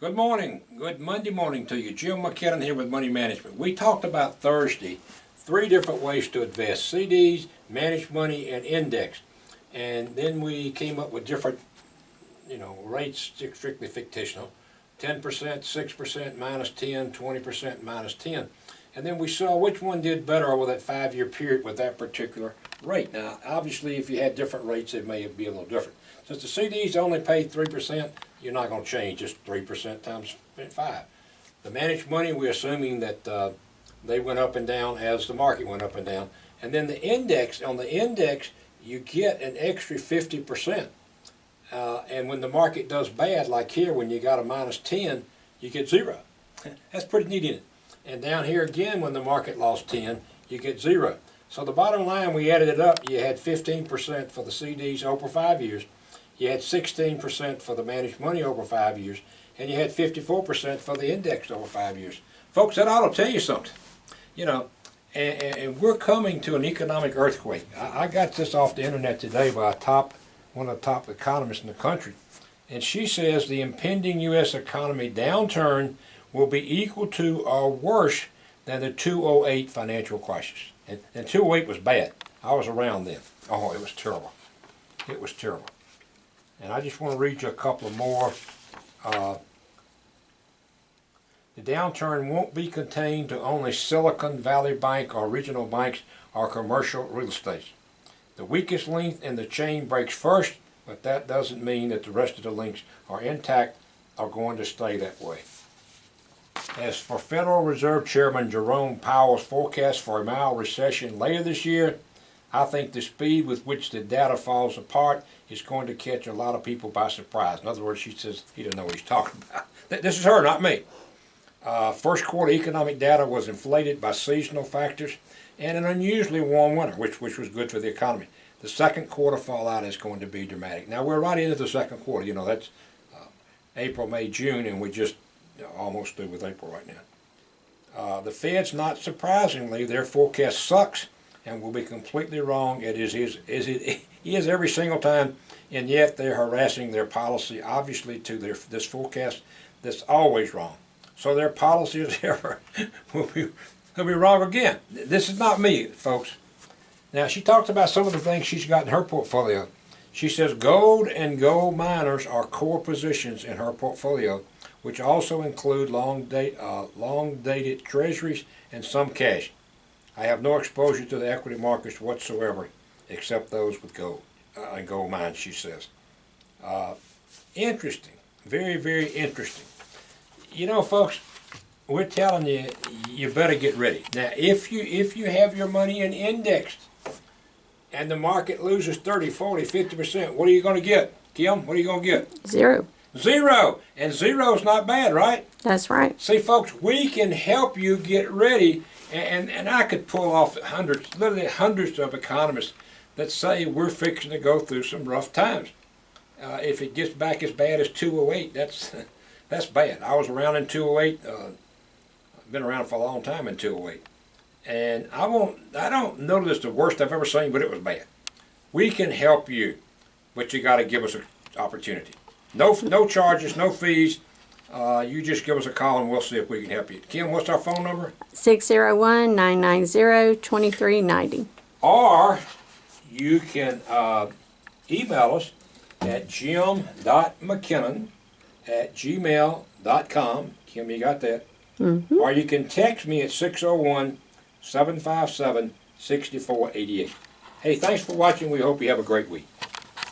Good morning. Good Monday morning to you. Jim McKinnon here with Money Management. We talked about Thursday 3 different ways to invest: CDs, managed money, and index. And then we came up with different, rates strictly fictional: 10%, 6%, minus 10, 20%, minus 10. And then we saw which one did better over that 5-year period with that particular rate. Now, obviously, if you had different rates, it may be a little different. Since the CDs only paid 3%, you're not going to change just 3% times 5. The managed money, we're assuming that they went up and down as the market went up and down. And then the index, on the index, you get an extra 50%. And when the market does bad, like here, when you got a minus 10, you get 0. That's pretty neat, isn't it? And down here again, when the market lost 10, you get 0. So the bottom line, we added it up, you had 15% for the CDs over 5 years, you had 16% for the managed money over 5 years, and you had 54% for the index over 5 years. Folks, that ought to tell you something. And we're coming to an economic earthquake. I got this off the internet today by one of the top economists in the country. And she says the impending U.S. economy downturn will be equal to or worse than the 2008 financial crisis. And 2008 was bad. I was around then. Oh, it was terrible. It was terrible. And I just want to read you a couple of more. The downturn won't be contained to only Silicon Valley Bank or regional banks or commercial real estate. The weakest link in the chain breaks first, but that doesn't mean that the rest of the links are intact or going to stay that way. As for Federal Reserve Chairman Jerome Powell's forecast for a mild recession later this year, I think the speed with which the data falls apart is going to catch a lot of people by surprise. In other words, she says he doesn't know what he's talking about. This is her, not me. First quarter economic data was inflated by seasonal factors and an unusually warm winter, which was good for the economy. The second quarter fallout is going to be dramatic. Now, we're right into the second quarter. That's April, May, June, and we just almost through with April right now. The Fed's, not surprisingly, their forecast sucks and will be completely wrong. It is every single time, and yet they're harassing their policy, obviously, to this forecast that's always wrong. So their policy is ever will be wrong again. This is not me, folks. Now, she talked about some of the things she's got in her portfolio. She says gold and gold miners are core positions in her portfolio, which also include long-dated treasuries and some cash. I have no exposure to the equity markets whatsoever, except those with gold and gold mines, she says. Interesting. Very, very interesting. Folks, we're telling you, you better get ready. Now, if you have your money in indexed and the market loses 30, 40, 50%, what are you going to get? Kim, what are you going to get? 0. 0. And 0 is not bad, right? That's right. See, folks, we can help you get ready. And I could pull off literally hundreds of economists that say we're fixing to go through some rough times. If it gets back as bad as 2008, that's bad. I was around in 2008. I've been around for a long time in 2008. And I don't know that it's the worst I've ever seen, but it was bad. We can help you, but you got to give us an opportunity. No charges, no fees. You just give us a call and we'll see if we can help you. Kim, what's our phone number? 601-990-2390. Or you can email us at jim.mckinnon@gmail.com. Kim, you got that? Mm-hmm. Or you can text me at 601-757-6488. Hey, thanks for watching. We hope you have a great week.